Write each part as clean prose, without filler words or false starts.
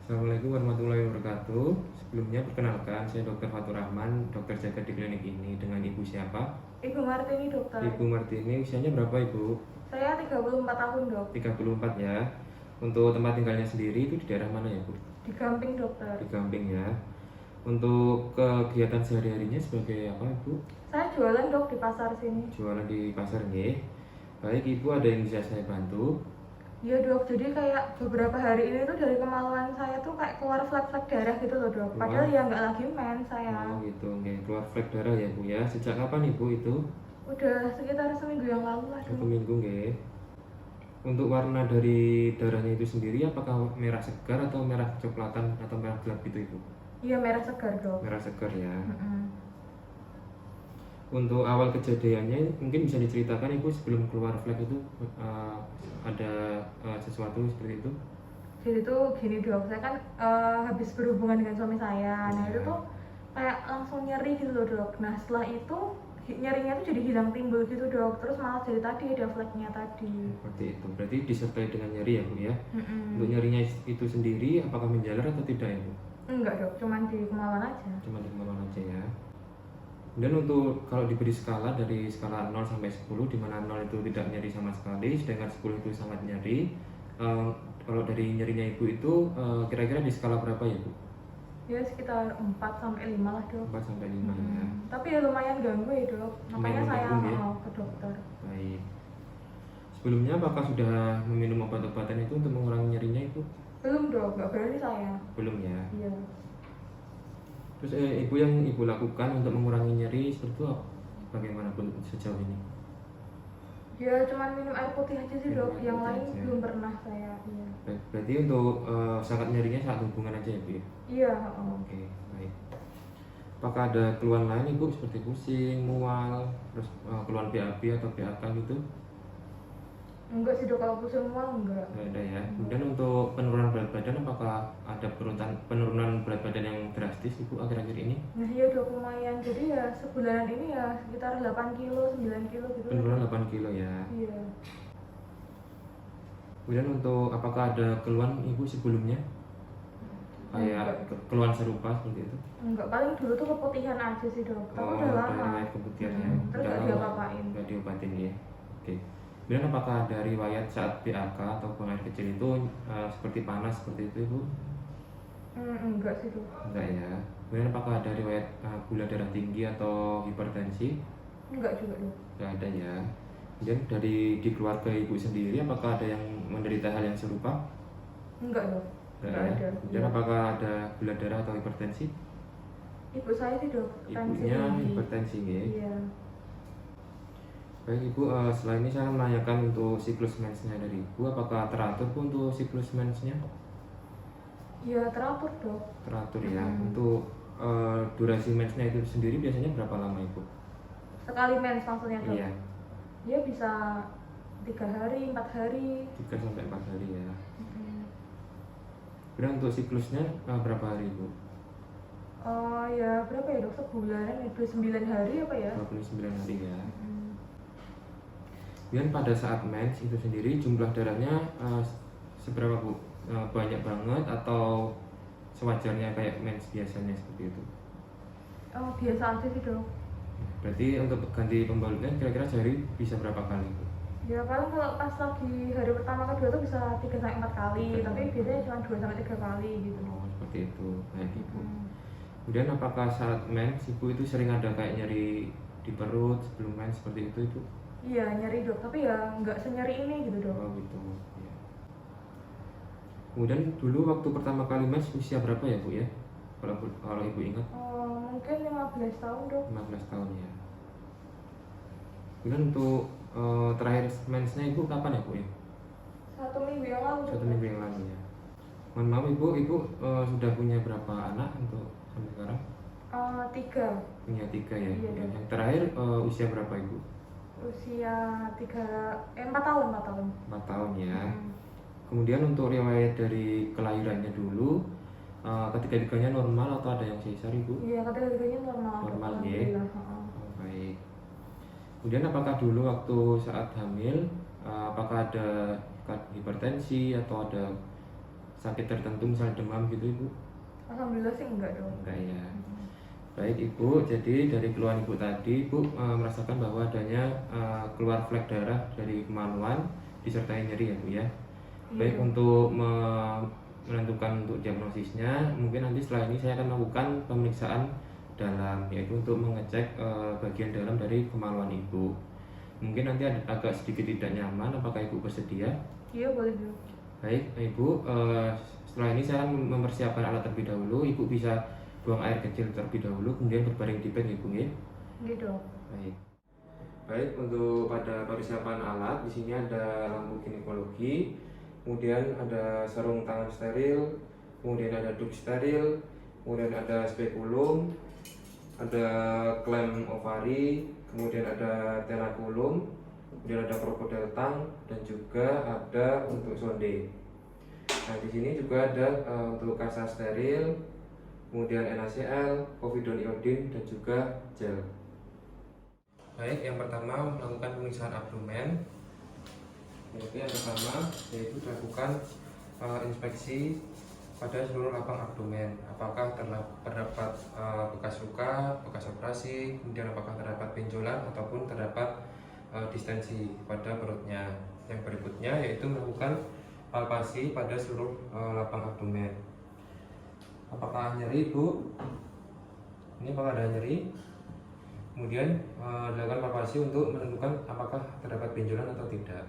Assalamualaikum warahmatullahi wabarakatuh. Sebelumnya perkenalkan, saya Dr. Fatur Rahman, dokter jaga di klinik ini. Dengan ibu siapa? Ibu Martini, dokter. Ibu Martini, usianya berapa ibu? Saya 34 tahun, dok. 34 ya. Untuk tempat tinggalnya sendiri itu di daerah mana ya bu? Di Gamping, dokter. Di Gamping ya. Untuk kegiatan sehari-harinya sebagai apa ibu? Saya jualan, dok, di pasar sini. Jualan di pasar nggih. Baik ibu, ada yang bisa saya bantu? Iya, dok. Jadi kayak beberapa hari ini tuh dari kemaluan saya tuh kayak keluar flek-flek darah gitu loh, dok. Padahal ya nggak lagi mens saya. Oh gitu, nggih. Keluar flek darah ya bu ya. Sejak kapan ibu itu? Udah sekitar seminggu yang lalu lah, Satu dok. minggu nggih. Untuk warna dari darahnya itu sendiri apakah merah segar atau merah kecoklatan atau merah gelap gitu ibu? Iya, merah segar, dok. Merah segar ya. Mm-mm. Untuk awal kejadiannya mungkin bisa diceritakan ibu sebelum keluar flek itu ada sesuatu seperti itu? Jadi tuh gini, dok. Saya kan habis berhubungan dengan suami saya. Nah, itu Ya. tuh kayak langsung nyeri gitu loh, dok. Nah, setelah itu nyerinya tuh jadi hilang timbul gitu, dok. Terus malah jadi tadi ada fleknya tadi. Seperti itu. Berarti disertai dengan nyeri ya bu ya. Mm-mm. Untuk nyerinya itu sendiri apakah menjalar atau tidak ya bu? Enggak, dok, cuman di kemaluan aja. Cuma di kemaluan aja ya. Dan untuk kalau diberi skala dari skala 0 sampai 10 di mana 0 itu tidak nyeri sama sekali, sedangkan 10 itu sangat nyeri. Kalau dari nyerinya ibu itu kira-kira di skala berapa ya bu? Ya sekitar 4 sampai 5 lah, dok. 4 sampai 5 ya. Tapi ya lumayan ganggu ya, dok. Makanya Lumayan saya ganggu, ya? mau ke dokter. Baik. Sebelumnya apakah sudah meminum obat-obatan itu untuk mengurangi nyerinya ibu? Belum, dok, nggak berani saya. Belum ya. Iya. Terus ibu yang ibu lakukan untuk mengurangi nyeri seperti itu bagaimana pun sejauh ini? Ya cuman minum air putih aja sih, dok. Minum air Yang putih lain aja. belum pernah saya. Iya. Berarti untuk sangat nyerinya saat hubungan aja ya bu ya? Iya. Oke, baik. Apakah ada keluhan lain ibu seperti pusing, mual, terus keluhan BAB atau BAK gitu? Enggak sih, dok, kalau pusing mual enggak. Nggak ada ya. Kemudian untuk penurunan berat badan apakah ada penurunan berat badan yang drastis ibu akhir-akhir ini? Nah iya, dok, lumayan. Jadi ya sebulanan ini ya sekitar 8 kilo, 9 kilo gitu. Penurunan 8 kilo ya. Iya. Kemudian untuk apakah ada keluhan ibu sebelumnya? Kayak keluhan serupa seperti itu? Enggak, paling dulu tuh keputihan aja sih, dok. Tapi udah lama. Riwayat keputihan ya. Terus Udah nggak lama, diapa-apain. nggak diobatin ya. Oke. Kemudian apakah ada riwayat saat BAK atau buang air kecil itu seperti panas seperti itu ibu? Enggak sih, dok. Enggak ya. Kemudian apakah ada riwayat gula darah tinggi atau hipertensi? Enggak juga, dok. Enggak ada ya. Kemudian di keluarga ibu sendiri apakah ada yang menderita hal yang serupa? Enggak, dok. Enggak ya. Ada. Kemudian apakah ada gula darah atau hipertensi? Ibu saya sih, dok. Tensi Ibunya tinggi. hipertensi ya. Iya. Baik ibu, setelah ini saya menanyakan untuk siklus mensnya dari ibu, apakah teratur bu untuk siklus mensnya? Iya, teratur, dok. Teratur ya. Untuk durasi mensnya itu sendiri biasanya berapa lama ibu? Sekali mens maksudnya, dok. Iya, Dia bisa 3 hari, 4 hari. 3 sampai 4 hari ya. Kemudian untuk siklusnya berapa hari ibu? Ya berapa ya, dok? Sebulanan ya, 29 hari apa ya? 29 hari ya. Kemudian pada saat mens itu sendiri jumlah darahnya seberapa bu? Banyak banget atau sewajarnya kayak mens biasanya seperti itu? Biasa aja sih, dok. Berarti untuk ganti pembalutnya kira-kira sehari bisa berapa kali bu? Ya paling kalau pas lagi hari pertama kedua tuh bisa 3 sampai 4 kali, tapi biasanya cuma 2 sampai 3 kali gitu. Oh seperti itu, baik ibu. Kemudian apakah saat mens ibu itu sering ada kayak nyeri di perut sebelum mens seperti itu ibu? Iya, nyeri, dok, tapi ya nggak senyeri ini gitu, dok. Oh gitu ya. Kemudian dulu waktu pertama kali mens usia berapa ya bu ya? Kalau ibu ingat? Mungkin 15 tahun, dok. 15 tahun ya. Kemudian untuk terakhir mensnya ibu kapan ya bu ya? 1 minggu yang lalu, dok. 1 minggu yang lalu ya. Mohon maaf ibu sudah punya berapa anak untuk sampai sekarang? 3. Punya 3 ya. Iya, Ya, dok. yang terakhir usia berapa ibu? Usia 4 tahun, 4 tahun. 4 tahun ya. Kemudian untuk riwayat dari kelahirannya dulu, ketiga-tiganya normal atau ada yang sesar ibu? Iya, ketiga-tiganya normal. Normal ya. ya. Oh, baik. Kemudian apakah dulu waktu saat hamil, apakah ada hipertensi atau ada sakit tertentu, misalnya demam gitu Ibu? Alhamdulillah sih enggak dong. Enggak ya. Baik Ibu, jadi dari keluhan Ibu tadi Ibu merasakan bahwa adanya keluar flek darah dari kemaluan disertai nyeri ya Bu ya. Baik, Iya. untuk menentukan untuk diagnosisnya, mungkin nanti setelah ini saya akan melakukan pemeriksaan dalam, yaitu untuk mengecek bagian dalam dari kemaluan Ibu. Mungkin nanti agak sedikit tidak nyaman, apakah Ibu bersedia? Iya boleh dong. Baik Ibu, setelah ini saya akan mempersiapkan alat terlebih dahulu. Ibu bisa buang air kecil terlebih dahulu, kemudian berbaring di bed Ibu ya. Iya dong. Baik. Baik, untuk pada persiapan alat di sini ada lampu ginekologi, kemudian ada sarung tangan steril, kemudian ada duk steril, kemudian ada spekulum, ada klem ovari, kemudian ada tenakulum, kemudian ada krokodil tang, dan juga ada untuk sonde. Nah, di sini juga ada untuk kasa steril, kemudian NaCl, povidone iodin, dan juga gel. Baik, yang pertama melakukan pemeriksaan abdomen. Jadi yang pertama yaitu dilakukan inspeksi pada seluruh lapang abdomen. Apakah terdapat bekas luka, bekas operasi, kemudian apakah terdapat benjolan ataupun terdapat distensi pada perutnya. Yang berikutnya yaitu melakukan palpasi pada seluruh lapang abdomen. Apakah nyeri Bu? Ini apakah ada nyeri? Kemudian dilakukan palpasi untuk menentukan apakah terdapat benjolan atau tidak.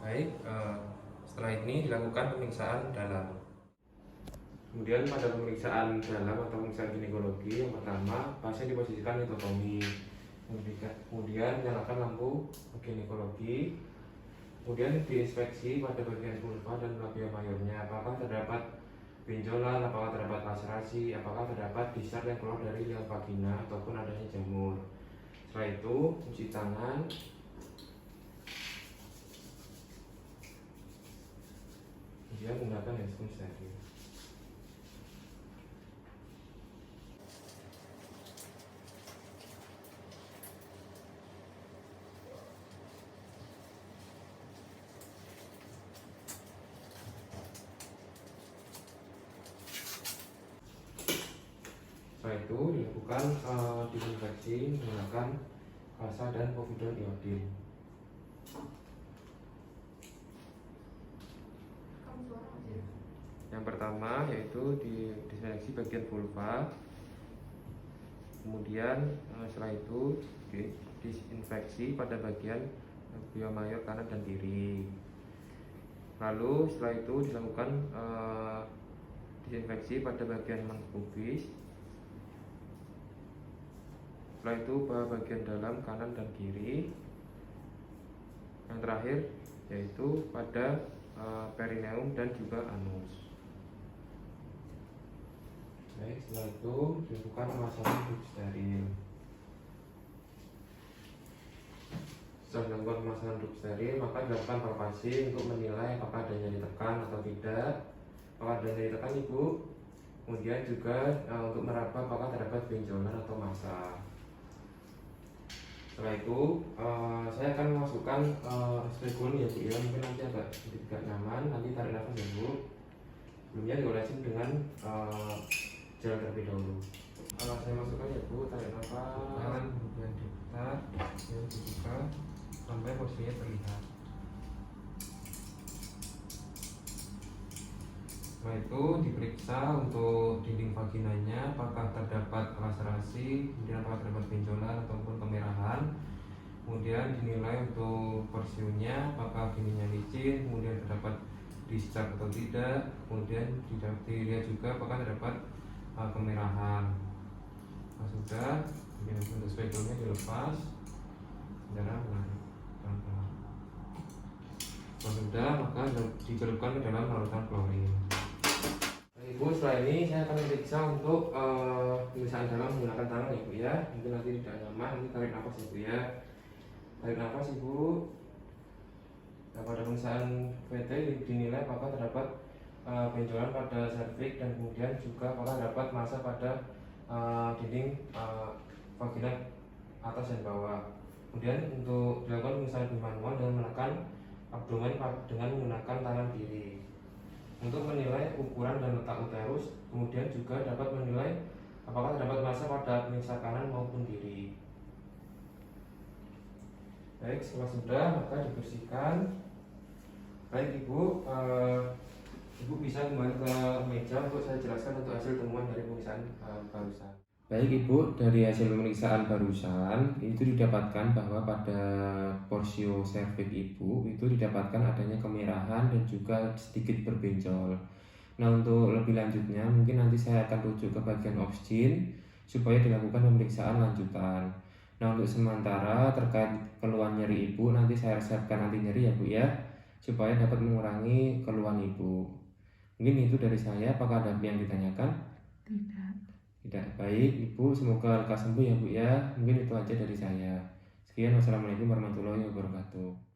Baik, setelah ini dilakukan pemeriksaan dalam. Kemudian pada pemeriksaan dalam atau pemeriksaan ginekologi, yang pertama pasien diposisikan litotomi. Kemudian nyalakan lampu ginekologi. Kemudian diinspeksi pada bagian vulva dan labia mayornya, apakah terdapat benjolan, apakah terdapat laserasi, apakah terdapat discharge yang keluar dari liang vagina ataupun adanya jamur. Setelah itu cuci tangan, kemudian menggunakan hand sanitizer. Setelah itu dilakukan disinfeksi menggunakan kasa dan povidone iodin. Yang pertama yaitu disinfeksi bagian vulva, kemudian setelah itu disinfeksi pada bagian labia mayor kanan dan kiri. Lalu setelah itu dilakukan disinfeksi pada bagian pubis. Setelah itu bagian dalam kanan dan kiri. Yang terakhir yaitu pada perineum dan juga anus. Baik, setelah itu dilakukan pemasangan duk steril. Setelah dilakukan pemasangan duk steril, maka dilakukan palpasi untuk menilai apakah ada nyeri tekan atau tidak. Apakah ada nyeri tekan Ibu? Kemudian juga untuk meraba apakah terdapat benjolan atau massa. Setelah itu saya akan memasukkan spekulum ya Bu ya, mungkin nanti agak sedikit nyaman, nanti tarik nafas ya Bu. Sebelumnya diolesin dengan gel terlebih dahulu. Saya masukkan ya Bu, tarik nafas, kemudian diputar, kemudian dibuka sampai posisinya terlihat. Setelah itu diperiksa untuk dinding vaginanya apakah terdapat laserasi, kemudian apakah terdapat benjolan ataupun kemerahan. Kemudian dinilai untuk porsiunnya apakah dindingnya licin, kemudian terdapat discharge atau tidak. Kemudian dilihat juga apakah terdapat kemerahan. Nah, sudah, kemudian untuk spekulumnya dilepas, darah menarik pelan-pelan. Nah, sudah, maka dicelupkan ke dalam larutan klorin. Ibu, setelah ini saya akan memeriksa untuk pemeriksaan dalam menggunakan tangan ya Bu ya. Mungkin nanti tidak nyaman, nanti tarik nafas ya Bu ya. Tarik nafas Ibu. Nah, pada pemeriksaan VT dinilai apakah terdapat benjolan pada serviks dan kemudian juga apakah terdapat massa pada dinding vagina atas dan bawah. Kemudian untuk dilakukan pemeriksaan manual dengan menekan abdomen abdomen dengan menggunakan tangan kiri. Untuk menilai ukuran dan letak uterus, kemudian juga dapat menilai apakah terdapat massa pada pemirsa kanan maupun kiri. Baik, setelah sudah maka dibersihkan. Baik Ibu, Ibu bisa kembali ke meja untuk saya jelaskan untuk hasil temuan dari pemeriksaan barusan. Baik Ibu, dari hasil pemeriksaan barusan itu didapatkan bahwa pada porsio serviks Ibu itu didapatkan adanya kemerahan dan juga sedikit berbenjol. Nah, untuk lebih lanjutnya mungkin nanti saya akan rujuk ke bagian obstin supaya dilakukan pemeriksaan lanjutan. Nah, untuk sementara terkait keluhan nyeri Ibu nanti saya resepkan nanti nyeri ya Bu ya, supaya dapat mengurangi keluhan Ibu. Mungkin itu dari saya, apakah ada yang ditanyakan? Tidak. Baik Ibu, semoga lekas sembuh ya Bu ya. Mungkin itu aja dari saya. Sekian, wassalamualaikum warahmatullahi wabarakatuh.